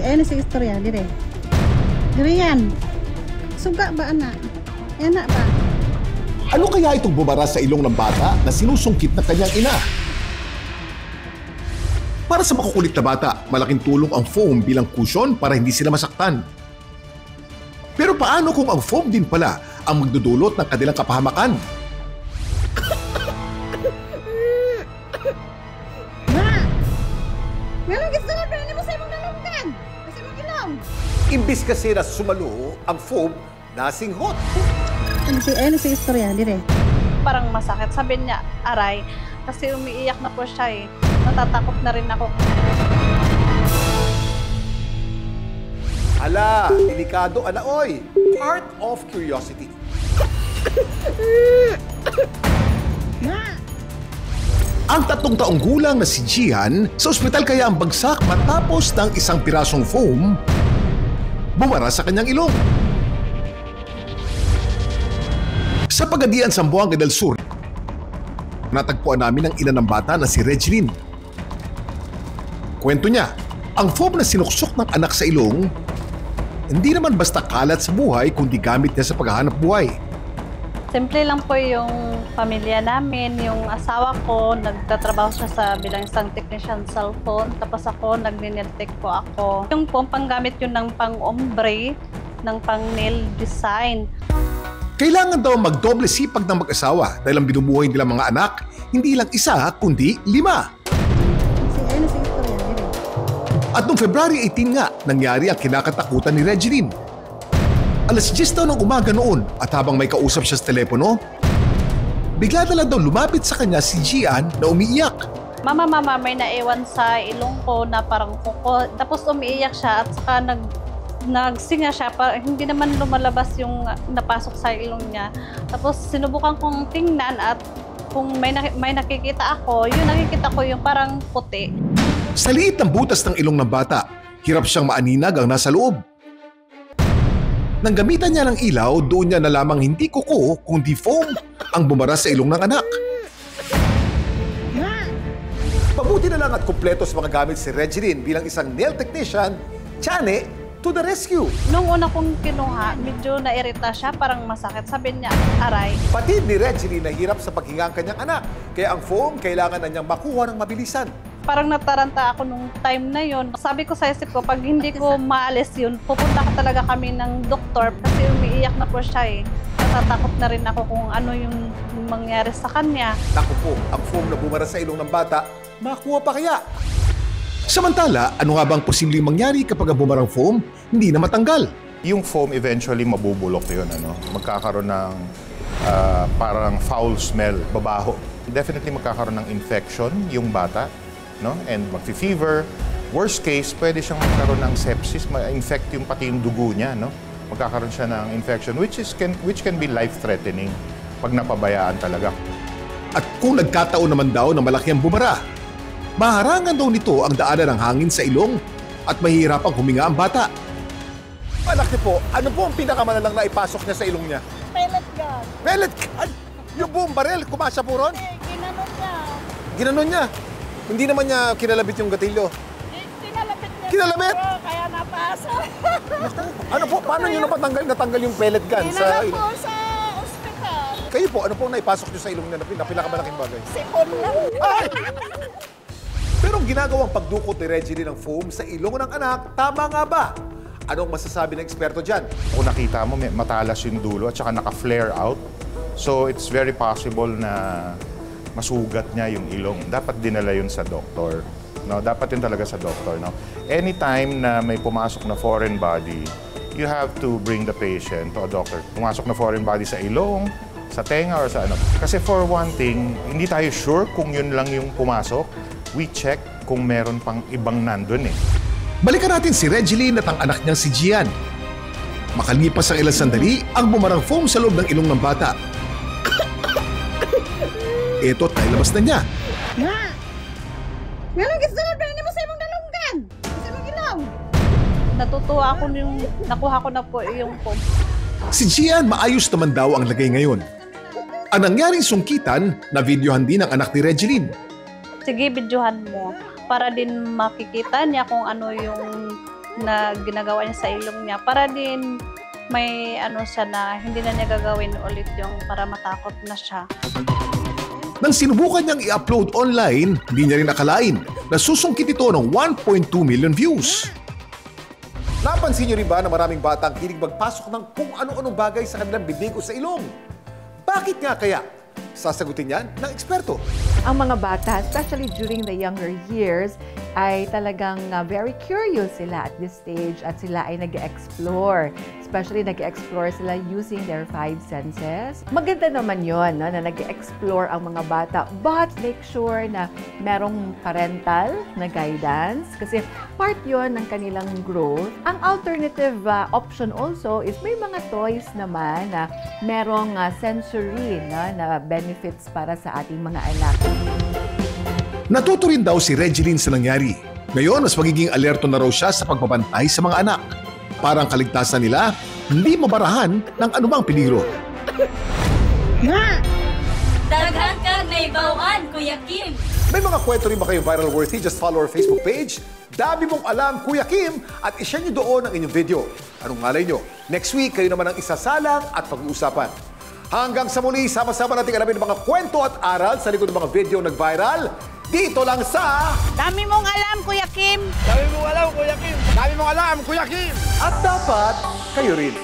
Ayan si istorya, dire. Dire yan. Suga ba, anak? Anak ba? Ano kaya itong bumara sa ilong ng bata na sinusungkit ng kanyang ina? Para sa makukulit na bata, malaking tulong ang foam bilang cushion para hindi sila masaktan. Pero paano kung ang foam din pala ang magdudulot ng kanilang kapahamakan? Ngayon gusto nga ba? Hindi mo sa imong dalunggan. Kasi mong ilong. Imbis kasi na sumalo ang foam, nasinghot. Ayan si istorya, dire. Parang masakit. Sabi niya, aray, kasi umiiyak na po siya eh. Natatakot na rin ako. Ala, delikado, alaoy. Part of curiosity. Ang 3 taong gulang na si Gian sa ospital kaya ang bagsak matapos ng isang pirasong foam bumara sa kanyang ilong. Sa Pagadian, Zamboanga del Sur, natagpuan namin ang ina ng bata na si Regeline. Kwento niya, ang foam na sinuksok ng anak sa ilong, hindi naman basta kalat sa buhay kundi gamit niya sa paghahanap buhay. Simple lang po yung pamilya namin, yung asawa ko, nagtatrabaho siya sa bilang isang technician cellphone, tapos ako, nagniniltek po ako. Yung po, panggamit yun ng pang-ombre, ng pang-nail design. Kailangan daw magdoble sipag ng mag-asawa dahil ang binubuhay nilang mga anak, hindi lang isa kundi 5. Ayan si istorya, dire. At noong February 18 nga, nangyari ang kinakatakutan ni Regeline. Alas 10 daw ng umaga noon at habang may kausap siya sa telepono, bigla na lang daw lumapit sa kanya si Gian na umiiyak. Mama, may naiwan sa ilong ko na parang kuko. Tapos umiiyak siya at saka nagsinga siya. Hindi naman lumalabas yung napasok sa ilong niya. Tapos sinubukan kong tingnan at kung may nakikita ako, yung nakikita ko yung parang puti. Sa liit ng butas ng ilong ng bata, hirap siyang maaninag ang nasa loob. Nang gamitan niya ng ilaw, doon niya nalamang hindi kuko kundi foam ang bumara sa ilong ng anak. Pabuti na lang at kumpleto sa mga gamit si Regeline bilang isang nail technician, Tiane, to the rescue. Nung una kong kinuha, medyo nairita siya, parang masakit. Sabi niya, aray. Pati ni Regeline nahirap sa paghinga ang kanyang anak, kaya ang foam kailangan na niyang makuha ng mabilisan. Parang nataranta ako nung time na yon. Sabi ko sa isip ko, pag hindi ko maalis yun, pupunta ka talaga kami ng doktor kasi umiiyak na po siya eh. Natatakot na rin ako kung ano yung mangyari sa kanya. Naku po, ang foam na bumara sa ilong ng bata, makuha pa kaya? Samantala, ano nga bang posibleng mangyari kapag ang bumarang foam hindi na matanggal? Yung foam eventually mabubulok yun, magkakaroon ng parang foul smell, babaho. Definitely magkakaroon ng infection yung bata. And magfi-fever. Worst case, pwede siyang magkaroon ng sepsis, ma-infect yung pati yung dugo niya, Magkakaroon siya ng infection which can be life-threatening pag napabayaan talaga. At kung nagkataon naman daw na malaki ang bumara, maharangan daw nito ang daanan ng hangin sa ilong at mahihirapang huminga ang bata. Malaki po, ano po ang pinakamalalang na ipasok niya sa ilong niya? Pellet gun. Pellet gun? Yung buong barel, kumasya po ron? Ginanon niya. Ginanon niya? Hindi naman niya kinalabit yung gatilyo? Kinalabit niya. Kinalabit? Kaya napasok. Ano po, paano niyo natanggal yung pellet gun sa ilong? po sa ospital. Kayo po, ano po naipasok niyo sa ilong niya na pinakamalaking bagay? Sipon lang. Ay! Pero ang ginagawang pagdukot ni Regeline ng foam sa ilong ng anak, tama nga ba? Anong masasabi ng eksperto dyan? Kung nakita mo, matalas yung dulo at saka naka-flare out. So it's very possible na masugat niya yung ilong. Dapat dinala yun sa doktor. Dapat yun talaga sa doktor. Anytime na may pumasok na foreign body, you have to bring the patient to a doctor. Pumasok na foreign body sa ilong, sa tenga, or sa ano. Kasi for one thing, hindi tayo sure kung yun lang yung pumasok. We check kung meron pang ibang nandun eh. Balikan natin si Regeline at ang anak niyang si Gian. Makalipas ang ilang sandali, ang bumarang foam sa loob ng ilong ng bata. Ito't nailabas na niya. Ngayon gusto nga ba? Hindi mo sa imong dalunggan. Kasi mong ilong. Natutuwa ako yung nakuha ko na po yung foam. Si Gian maayos naman daw ang lagay ngayon. Ang nangyaring sungkitan, na videohan din ng anak ni Regeline. Sige, videohan mo. Para din makikita niya kung ano yung na ginagawa niya sa ilong niya para din may ano siya na hindi na niya gagawin ulit yung para matakot na siya. Nang sinubukan niyang i-upload online, hindi niya rin akalain na susungkit ito ng 1.2 million views. Napansin niyo rin ba na maraming bata ang hilig magpasok ng kung ano-anong bagay sa kanilang bibig o sa ilong? Bakit nga kaya? Sasagutin yan ng eksperto. Ang mga bata, especially during the younger years, ay talagang very curious sila at this stage at sila ay nag-explore. Especially nag-explore sila using their 5 senses. Maganda naman yon no, na nag-explore ang mga bata, but make sure na merong parental na guidance kasi part yon ng kanilang growth. Ang alternative option also is may mga toys naman na merong sensory na benefits para sa ating mga anak. Natuto rin daw si Regeline sa nangyari. Ngayon, mas magiging alerto na raw siya sa pagbabantay sa mga anak. Para ang kaligtasan nila, hindi mabarahan ng anumang peligro. Na! Daghan ka na ibawaan, Kuya Kim! May mga kwento rin ba kayo viral worthy? Just follow our Facebook page. Dami mong alam, Kuya Kim, at ishare nyo doon ang inyong video. Anong malay nyo? Next week, kayo naman ang isasalang at pag-uusapan. Hanggang sa muli, sama-sama natin alamin ang mga kwento at aral sa likod ng mga video nag-viral. Dito lang sa... Dami mong alam, Kuya Kim! At dapat, kayo rin.